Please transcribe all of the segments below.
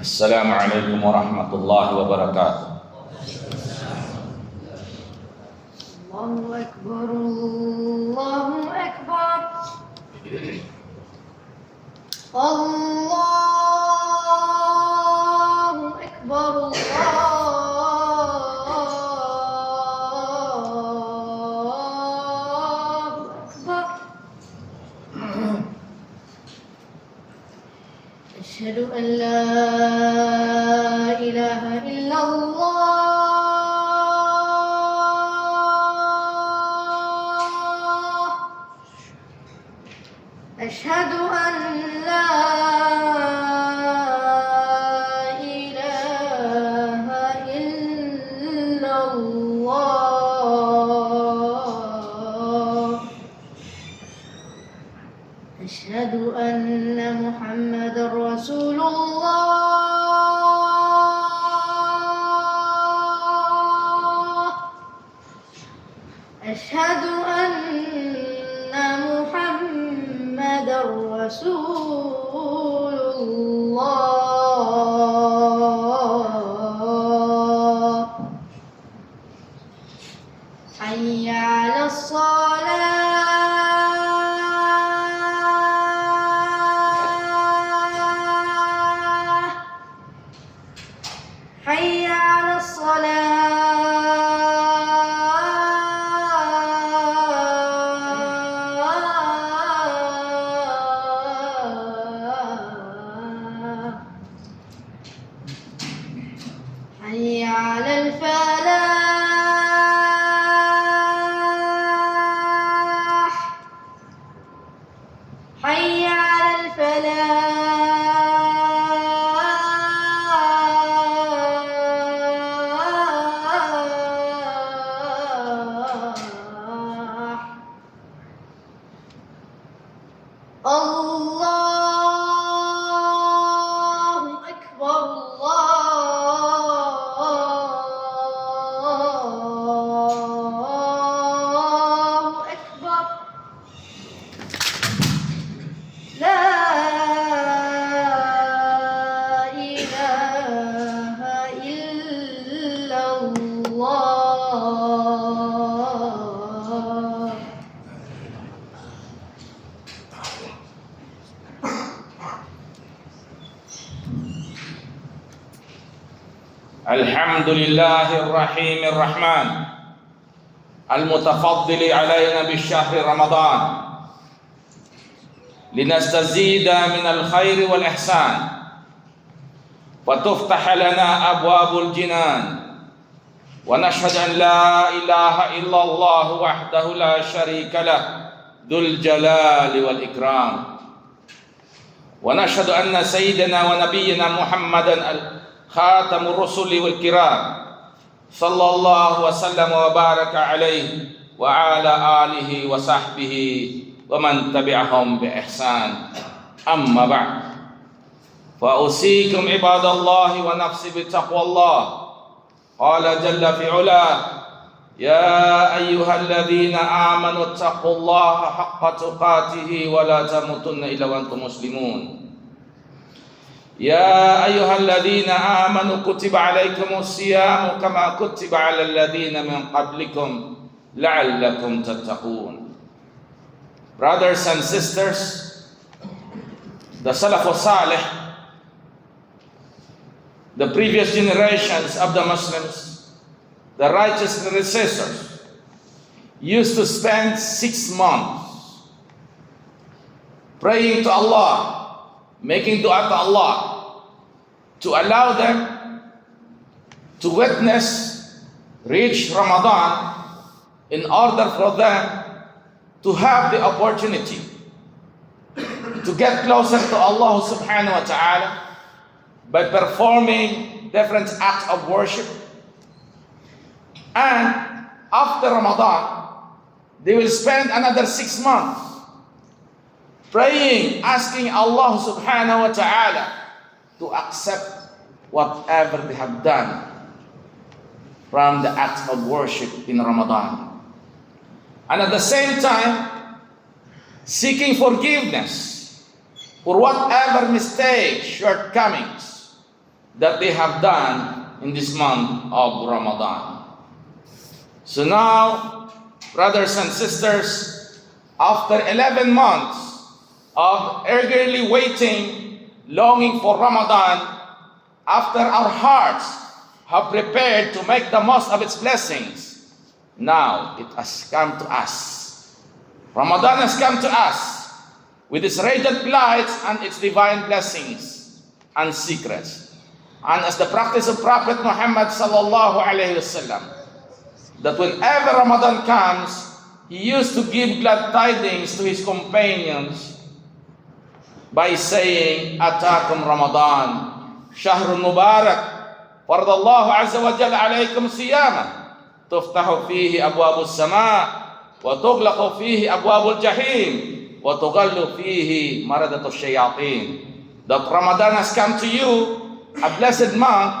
السلام عليكم ورحمة الله وبركاته. الله أكبر الله أكبر الله أكبر الله أكبر. أشهد أن لا إله إلا الله. أشهد أن لا إله إلا الله. أشهد أن محمدًا رسول الله. أشهد أن محمدًا رسول الله. حي على الصلاة. حي على الصلاة. حي على الفلاح. حي على الفلاح. الله أكبر الله أكبر. لا إله إلا الله. الحمد لله الرحيم الرحمن المتفضل علينا بالشهر رمضان لنستزيد من الخير والإحسان وتفتح لنا أبواب الجنان، ونشهد أن لا إله إلا الله وحده لا شريك له ذو الجلال والإكرام، ونشهد أن سيدنا ونبينا محمدا خاتم الرسل والكرام صلى الله وسلم وبارك عليه وعلى آله وصحبه ومن تبعهم بإحسان. أما بعد، فأوصيكم عباد الله ونفسي بتقوى الله. قال جل في علاه: يا أيها الذين آمنوا اتقوا الله حق تقاته ولا تموتن إلا وأنتم مسلمون. يا أيها الذين آمنوا كتب عليكم الصيام كما كتب على الذين من قبلكم لعلكم تتقون. Brothers and sisters, the Salaf Salih, the previous generations of the Muslims, the righteous predecessors, used to spend 6 months praying to Allah, making dua to Allah, to allow them to reach Ramadan, in order for them to have the opportunity to get closer to Allah subhanahu wa ta'ala by performing different acts of worship. And after Ramadan, they will spend another 6 months praying, asking Allah subhanahu wa ta'ala to accept whatever they have done from the acts of worship in Ramadan. And at the same time, seeking forgiveness for whatever mistakes, shortcomings that they have done in this month of Ramadan. So now, brothers and sisters, after 11 months of eagerly waiting, longing for Ramadan, after our hearts have prepared to make the most of its blessings, now it has come to us. Ramadan has come to us with its radiant lights and its divine blessings and secrets. And as the practice of Prophet Muhammad sallallahu alaihi wasallam, that whenever Ramadan comes, he used to give glad tidings to his companions by saying, "Atakum Ramadan, shahrun mubarak, faradallahu azza wa jalla alaykum siyama, tuftahu fihi abwabu as-sama, wa tughlaqu fihi abwabu al-jahim, wa tughallu fihi maradatu ash-shayatin." That Ramadan has come to you, a blessed month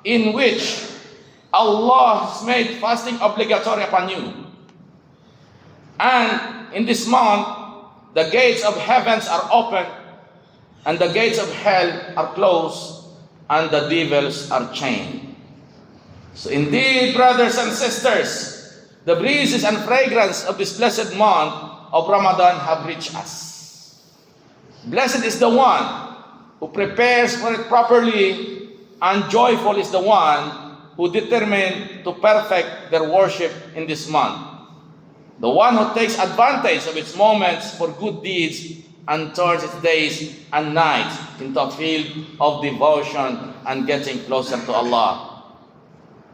in which Allah has made fasting obligatory upon you. And in this month, the gates of heavens are open, and the gates of hell are closed, and the devils are chained. So indeed, brothers and sisters, the breezes and fragrance of this blessed month of Ramadan have reached us. Blessed is the one who prepares for it properly, and joyful is the one who determined to perfect their worship in this month. The one who takes advantage of its moments for good deeds and turns its days and nights into a field of devotion and getting closer to Allah.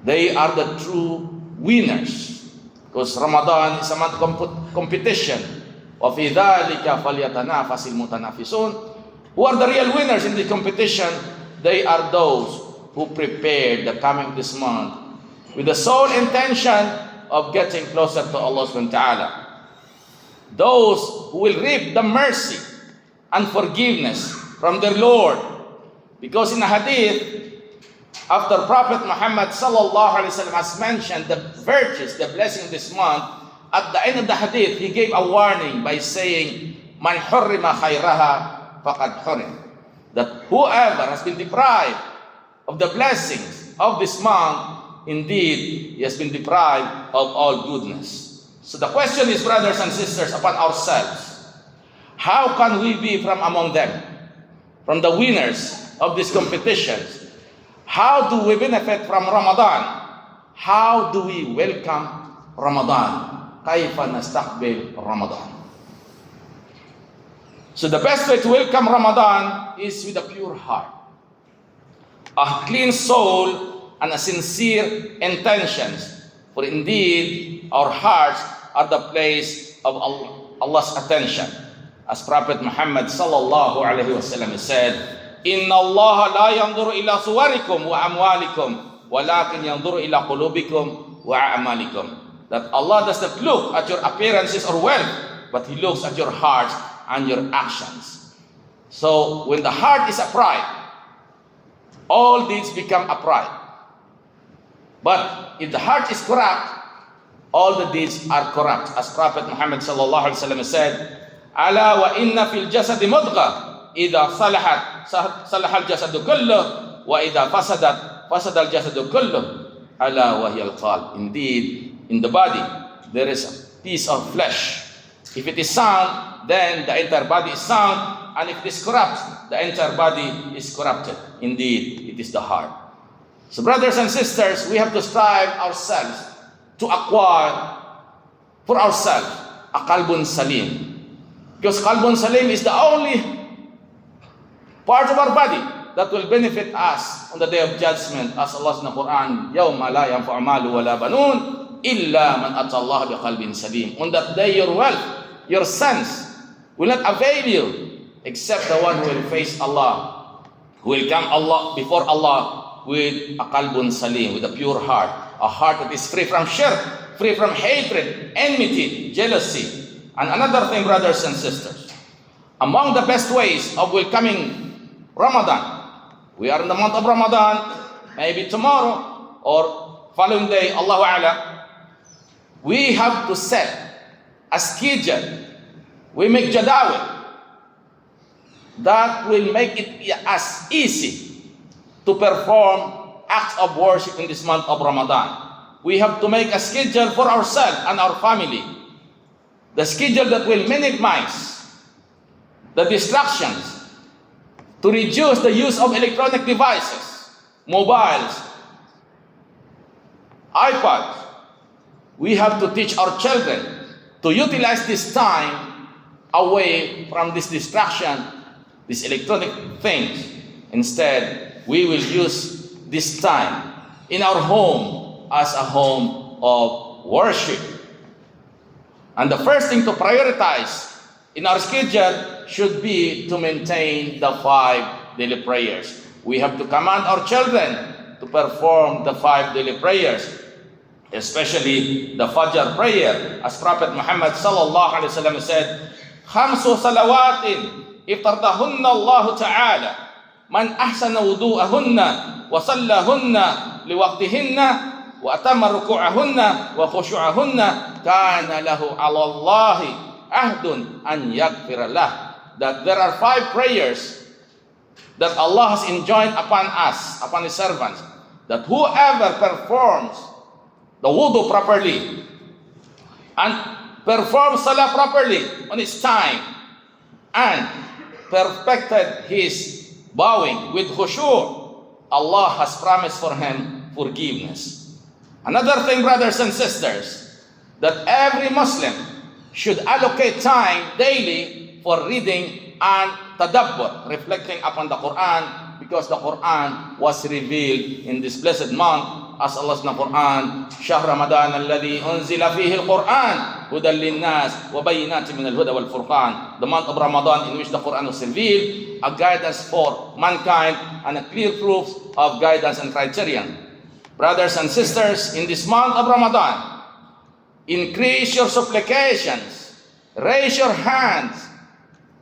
They are the true winners, because Ramadan is a month competition. وَفِي ذَلِكَ فَلْيَتَنَافَسِ الْمُتَنَافِسُونَ. Who are the real winners in the competition? They are those who prepared the coming of this month with the sole intention of getting closer to Allah subhanahu wa ta'ala. Those who will reap the mercy and forgiveness from their Lord. Because in a hadith, after Prophet Muhammad sallallahu alaihi wasallam has mentioned the virtues, the blessing of this month, at the end of the hadith, he gave a warning by saying, "Man hurrima khayraha faqad hurrim." That whoever has been deprived of the blessings of this month, indeed, he has been deprived of all goodness. So the question is, brothers and sisters, upon ourselves, how can we be from among them, from the winners of these competitions? How do we benefit from Ramadan? How do we welcome Ramadan? Kaifa nastaqbil Ramadan? So the best way to welcome Ramadan is with a pure heart, a clean soul, and a sincere intentions. For indeed, our hearts are the place of Allah's attention. As Prophet Muhammad sallallahu alaihi wasallam said, "Inna Allah la yanzuru ila suwarikum wa amwalikum, walakin yanzuru ila qulubikum wa a'malikum." That Allah does not look at your appearances or wealth, but He looks at your hearts and your actions. So when the heart is upright, all deeds become upright. But if the heart is corrupt, all the deeds are corrupt. As Prophet Muhammad sallallahu alaihi wasallam said, "Ala wa inna fil jasadi mudghah, idha salahat salaha al jasadu kulluh, wa idha fasadat fasada al jasadu kulluh, ala wa hiya al qalb." Indeed, in the body there is a piece of flesh. If it is sound, then the entire body is sound, and if it is corrupt, the entire body is corrupted. Indeed, it is the heart. So brothers and sisters, we have to strive ourselves to acquire for ourselves a qalbun salim. Because qalbun salim is the only part of our body that will benefit us on the day of judgment. As Allah says in the Quran, "Yawma la yanfa'u malu wa la banun illa man ata Allah bi qalbin salim." On that day, your wealth, your sons will not avail you except the one who will face Allah, who will come before Allah with a qalbun salim, with a pure heart, a heart that is free from shirk, free from hatred, enmity, jealousy. And another thing, brothers and sisters, among the best ways of welcoming Ramadan, we are in the month of Ramadan, maybe tomorrow or following day, Allahu A'lam, we have to set a schedule. We make jadawal that will make it as easy to perform acts of worship in this month of Ramadan. We have to make a schedule for ourselves and our family. The schedule that will minimize the distractions, to reduce the use of electronic devices, mobiles, iPads. We have to teach our children to utilize this time away from this distraction, these electronic things. Instead, we will use this time in our home as a home of worship. And the first thing to prioritize in our schedule should be to maintain the 5 daily prayers. We have to command our children to perform the 5 daily prayers, especially the Fajr prayer. As Prophet Muhammad sallallahu alaihi wasallam said, "Khamsu salawatin iftardahunna Allah Ta'ala. Man ahsana wudu'ahunna wa sallahunna liwaqtihinna wa atamma ruku'ahunna wa khushu'ahunna kana lahu 'ala Allah ahdun an yaghfira lah." That there are 5 prayers that Allah has enjoined upon us, upon His servants, that whoever performs the wudu properly and performs salah properly on its time and perfected his bowing with khushu', Allah has promised for him forgiveness. Another thing, brothers and sisters, that every Muslim should allocate time daily for reading and tadabbur, reflecting upon the Quran, because the Quran was revealed in this blessed month. As Allah says in the Quran, "Shahr Ramadan alladhi unzila fihi al-Quran hudan lin-nas wa bayyinatin min al-huda wal-furqan." The month of Ramadan in which the Quran was revealed, a guidance for mankind and a clear proof of guidance and criterion. Brothers and sisters, in this month of Ramadan, increase your supplications, raise your hands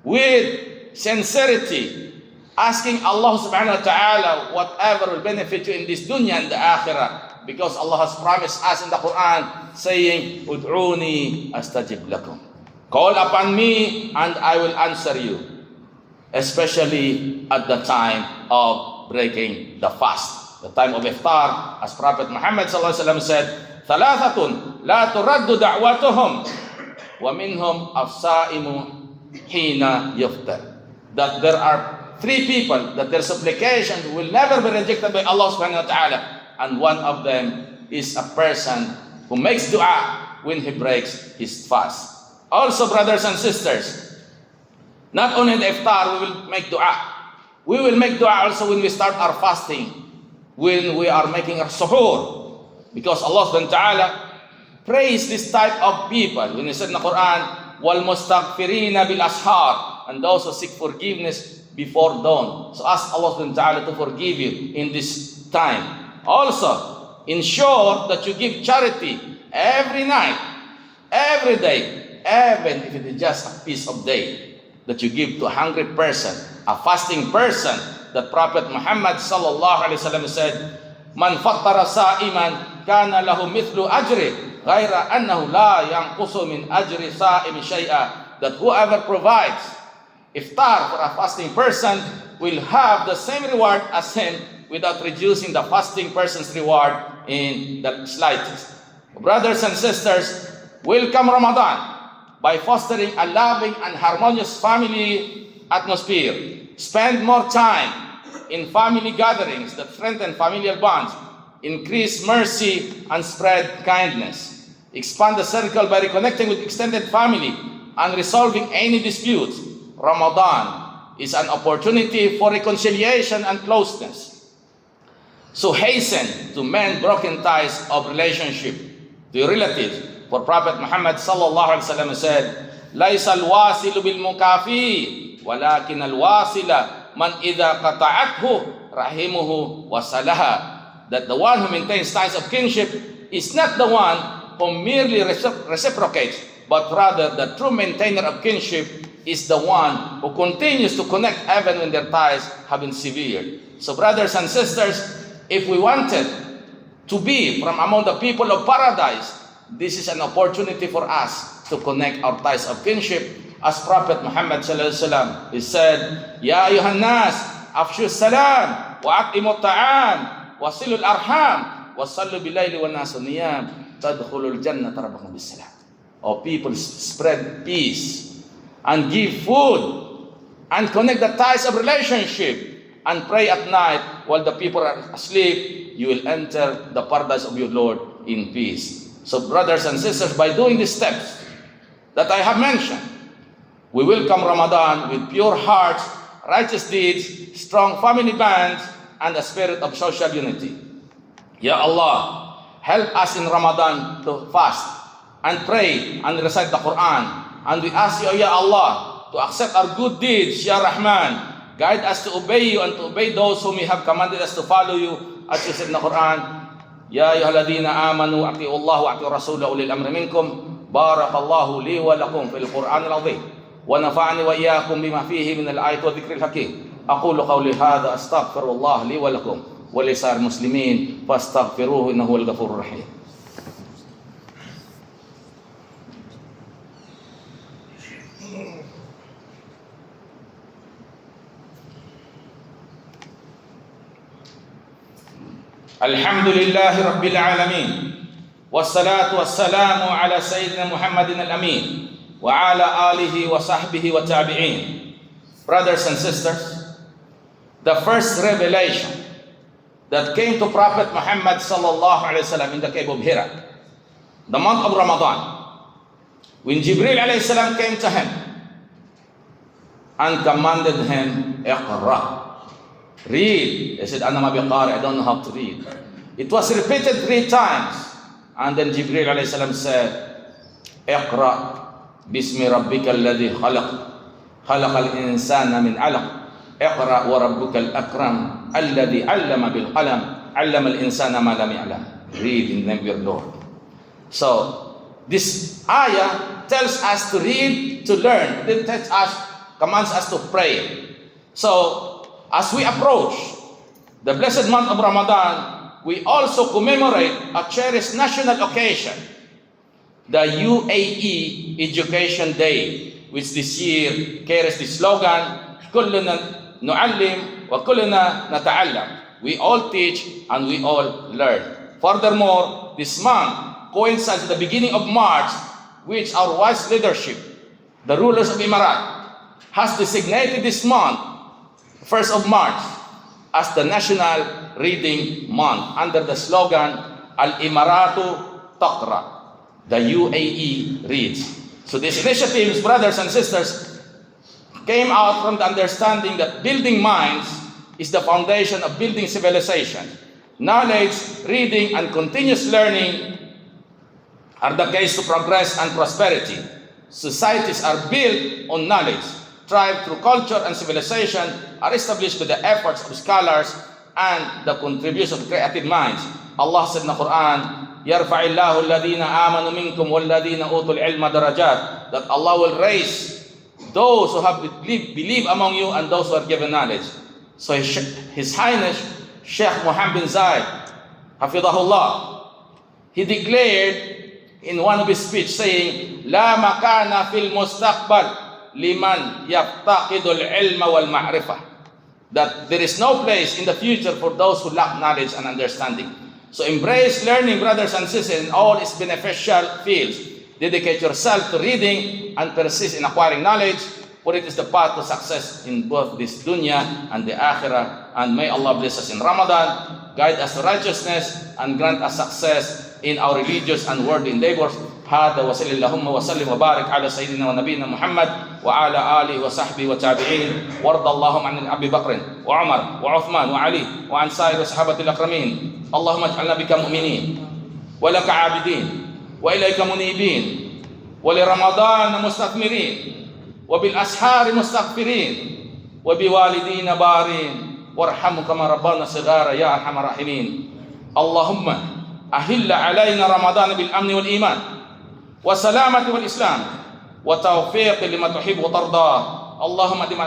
with sincerity, asking Allah subhanahu wa ta'ala whatever will benefit you in this dunya and the akhirah, because Allah has promised us in the Quran saying, "Ud'uni astajib lakum." Call upon me and I will answer you, especially at the time of breaking the fast, the time of iftar. As Prophet Muhammad sallallahu alaihi wasallam said, "Thalathatun la turaddu da'watuhum wa minhum as-sa'imu hina yuftar." That there are 3 people that their supplications will never be rejected by Allah subhanahu wa ta'ala, and one of them is a person who makes dua when he breaks his fast. Also, brothers and sisters, not only in the iftar we will make dua. We will make dua also when we start our fasting, when we are making our suhoor, because Allah subhanahu wa ta'ala praised this type of people when He said in the Quran, "Wal mustaghfirina bil ashar," and those who seek forgiveness before dawn. So ask Allah subhanahu wa ta'ala to forgive you in this time. Also, ensure that you give charity every night, every day, even if it is just a piece of day, that you give to a hungry person, a fasting person. That Prophet Muhammad sallallahu alaihi wasallam said, "Man fattara sa'iman kana lahu mithlu ajri, ghaira annahu la yanqusu min ajri sa'imi shay'a." That whoever provides iftar for a fasting person will have the same reward as him, without reducing the fasting person's reward in the slightest. Brothers and sisters, welcome Ramadan by fostering a loving and harmonious family atmosphere. Spend more time in family gatherings that strengthen familial bonds, increase mercy and spread kindness. Expand the circle by reconnecting with extended family and resolving any disputes. Ramadan is an opportunity for reconciliation and closeness. So hasten to mend broken ties of relationship to your relatives. For Prophet Muhammad sallallahu alaihi wasallam said, "Laisa al-wasilu bil mukafi, walakin al-wasila man idza qata'athu rahimuhu wasalaha." That the one who maintains ties of kinship is not the one who merely reciprocates, but rather the true maintainer of kinship is the one who continues to connect even when their ties have been severed. So brothers and sisters, if we wanted to be from among the people of paradise, this is an opportunity for us to connect our ties of kinship. As Prophet Muhammad sallallahu alaihi wasallam, he said, "Ya ayuhan nas, afshu salam وأطعموا الطعام وصلوا الأرحام وصلوا بالليل والناس نيام تدخلوا الجنة ربكم بالسلام. O people, spread peace and give food and connect the ties of relationship and pray at night while the people are asleep. You will enter the paradise of your Lord in peace. So brothers and sisters, by doing these steps that I have mentioned, we welcome Ramadan with pure hearts, righteous deeds, strong family bonds, and a spirit of social unity. Ya Allah, help us in Ramadan to fast and pray and recite the Quran. And we ask you, Ya Allah, to accept our good deeds, Ya Rahman. Guide us to obey you and to obey those whom you have commanded us to follow you. As you said in the Quran, Ya ayyuhalladhina amanu ati'u Allah wa ati'u rasulahu ulil amri minkum. Barakallahu li wa lakum fil Quran al-azim. Wa nafa'ani wa iyyakum bima fihi min al-ayat wa dhikril hakim. Aqulu qawli hadha astaghfirullah li wa lakum wa li sa'ir muslimin fastaghfiruhu innahu huwal ghafurur rahim. Alhamdulillahi Rabbil Alamin. Wassalatu wassalamu ala Sayyidina Muhammadin al-Amin wa ala alihi wa sahbihi wa tabi'in. Brothers and sisters, the first revelation that came to Prophet Muhammad sallallahu alaihi wasallam in the cave of Hira, the month of Ramadan, when Jibril alayhi salam came to him and commanded him, Iqra. Read. He said, Ana ma biqari, I don't know how to read. It was repeated 3 times. And then Jibril alayhi salam said, Iqra bismi rabbika alladhi khalaq. Khalaqal insana min alaq. Iqra wa rabbuka al-akram. Alladhi allama bil qalam. Allama al-insana ma lam ya'lam. Read in the name of your Lord. So, this ayah tells us to read, to learn. It tells us, commands us to pray. So, as we approach the blessed month of Ramadan, we also commemorate a cherished national occasion, the UAE Education Day, which this year carries the slogan, كلنا نعلم وكلنا نتعلم. We all teach and we all learn. Furthermore, this month coincides with the beginning of March, which our wise leadership, the rulers of Emirat, has designated this month 1st of March as the National Reading Month under the slogan Al-Imaratu Taqra, the UAE reads. So these initiatives, brothers and sisters, came out from the understanding that building minds is the foundation of building civilization. Knowledge, reading, and continuous learning are the keys to progress and prosperity. Societies are built on knowledge, thrive through culture and civilization, are established with the efforts of scholars and the contribution of creative minds. Allah said in the Quran, يَرْفَعِ اللَّهُ الَّذِينَ آمَنُوا مِنْكُمْ وَالَّذِينَ أُوتُوا الْعِلْمَ دَرَجَاتٍ. That Allah will raise those who have believe among you and those who are given knowledge. So His Highness Sheikh Muhammad bin Zayed, Hafidahullah, he declared in one of his speech saying, لَا مَكَانَ فِي الْمُسْتَقْبَلِ liman yaftaqidul ilma wal ma'rifah, that there is no place in the future for those who lack knowledge and understanding. So embrace learning, brothers and sisters, in all its beneficial fields. Dedicate yourself to reading and persist in acquiring knowledge, for it is the path to success in both this dunya and the akhirah. And may Allah bless us in Ramadan, guide us to righteousness, and grant us success in our religious and worldly endeavors. هذا وصلى اللهم وسلم وبارك على سيدنا ونبينا محمد وعلى آله وصحبه وتابعين. وارض اللهم عن أبي بكر وعمر وعثمان وعلي وعن سائر الصحابة الأكرمين. اللهم اجعلنا بك مؤمنين ولك عابدين وإليك منيبين ولرمضان مستثمرين وبالأسحار مستغفرين وبوالدين بارين وارحموا كما ربانا صغارا يا أرحم الراحمين. اللهم أهل علينا رمضان بالأمن والإيمان والسلامة والإسلام وتوفيق لما تحب وترضى. اللهم أدم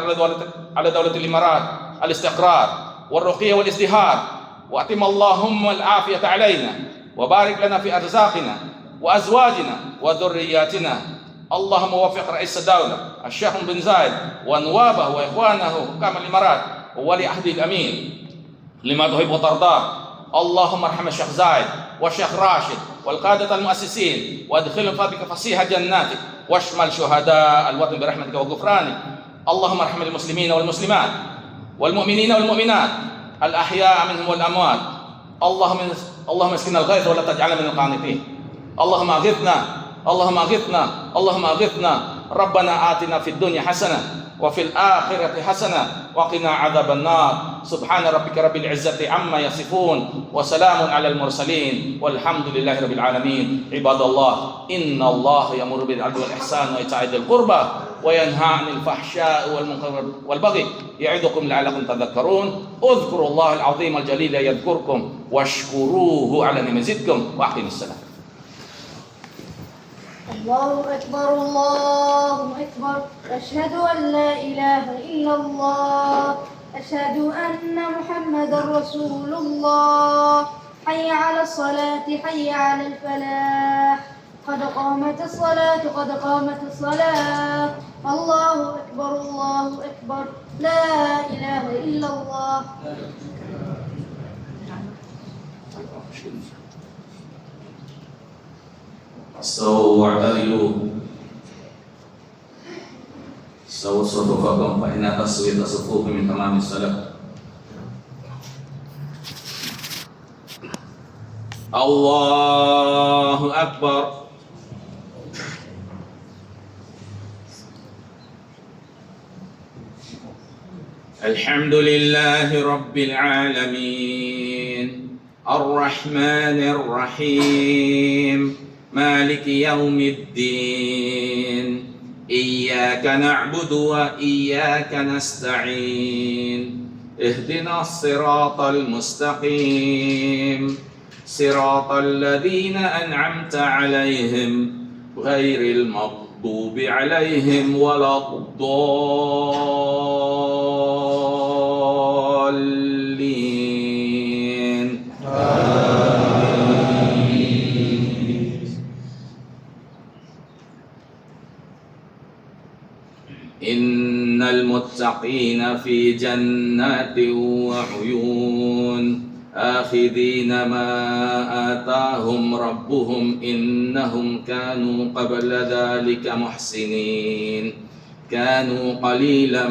على دولة الإمارات الاستقرار والرقي والازدهار، وأتم اللهم العافية علينا، وبارك لنا في أرزاقنا وأزواجنا وذرياتنا. اللهم وفق رئيس الدولة الشيخ بن زايد ونوابه وإخوانه حكام الإمارات وولي عهده الأمين لما تحب وترضى. اللهم ارحم الشيخ زايد والشيخ راشد والقادة المؤسسين وادخلهم بك فصيح جناتك، واشمل شهداء الوطن برحمتك وغفرانك. اللهم ارحم المسلمين والمسلمات والمؤمنين والمؤمنات الأحياء منهم والأموات. اللهم اسقنا الغيث ولا تجعلنا من القانطين. اللهم اغثنا، اللهم اغثنا، اللهم اغثنا. ربنا آتنا في الدنيا حسنة وفي الآخرة حسنة وقنا عذاب النار. سبحان ربك رب العزة عما يصفون وسلام على المرسلين والحمد لله رب العالمين. عباد الله، إن الله يأمر بالعدل والإحسان وإيتاء ذي القربى وينهى عن الفحشاء والمنكر والبغي يعظكم لعلكم تذكرون. اذكروا الله العظيم الجليل يذكركم واشكروه على نعمه يزدكم. وأقيموا الصلاة. الله أكبر الله أكبر، أشهد أن لا إله إلا الله، أشهد أن محمدا رسول الله. حي على الصلاة حي على الفلاح، قد قامت الصلاة قد قامت الصلاة. الله أكبر الله أكبر، لا إله إلا الله. استووا واعتدلوا، استووا صفوفكم فإن تسوية الصفوف من تمام الصلاة. الله أكبر. الحمد لله رب العالمين الرحمن الرحيم مالك يوم الدين. إياك نعبد وإياك نستعين. اهدنا الصراط المستقيم صراط الذين أنعمت عليهم غير المغضوب عليهم ولا الضالين. إن المتقين في جنات وعيون آخذين ما آتاهم ربهم إنهم كانوا قبل ذلك محسنين. كانوا قليلا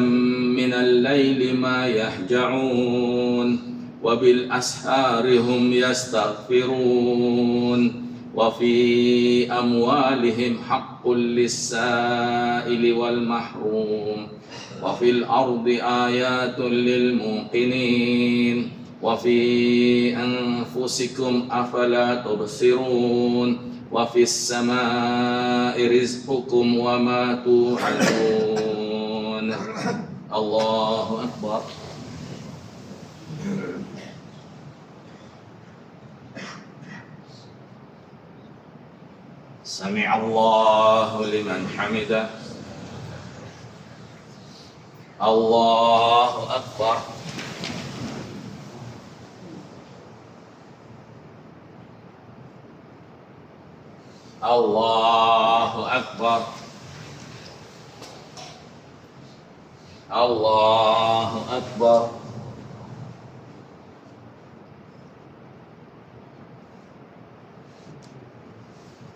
من الليل ما يهجعون وبالأسحار هم يستغفرون. وفي أموالهم حق للسائل والمحروم. وفي الأرض آيات للموقنين. وفي أنفسكم أفلا تبصرون. وفي السماء رزقكم وما توعدون. الله أكبر. سمع الله لمن حمده. الله أكبر. الله أكبر. الله أكبر.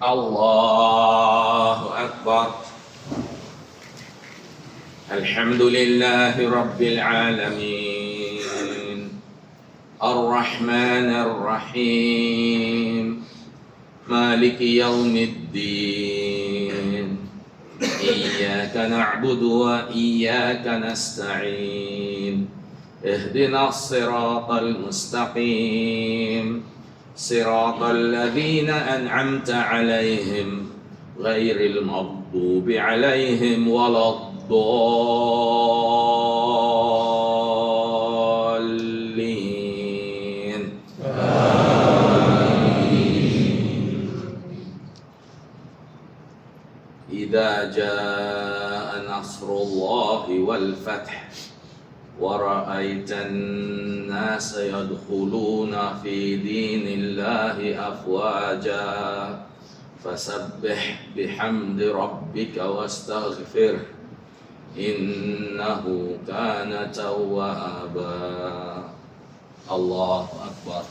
الله أكبر. الحمد لله رب العالمين الرحمن الرحيم مالك يوم الدين. إياك نعبد وإياك نستعين. اهدنا الصراط المستقيم صراط الذين أنعمت عليهم غير المغضوب عليهم ولا الضالين. إذا جاء نصر الله والفتح ورأيت الناس يدخلون في دين الله أفواجا فسبح بحمد ربك واستغفره إنه كان توابا. Allahu Akbar.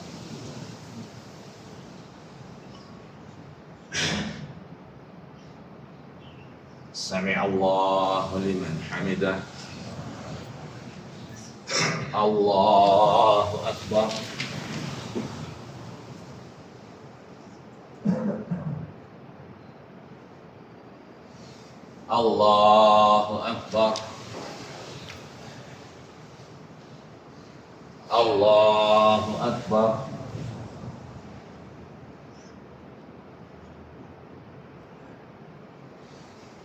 Sami'allahu liman hamidah. Allahu Akbar. Allahu Akbar. Allahu Akbar.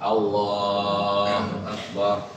Allahu Akbar.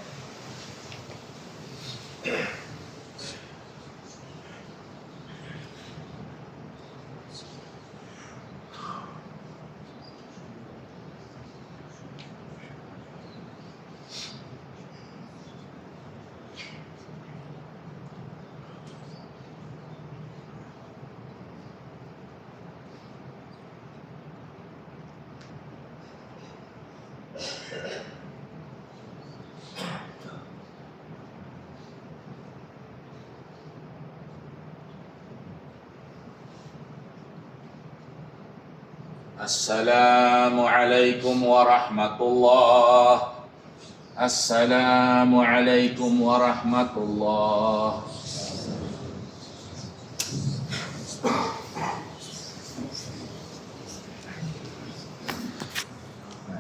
Assalamualaikum warahmatullah. Assalamualaikum warahmatullah.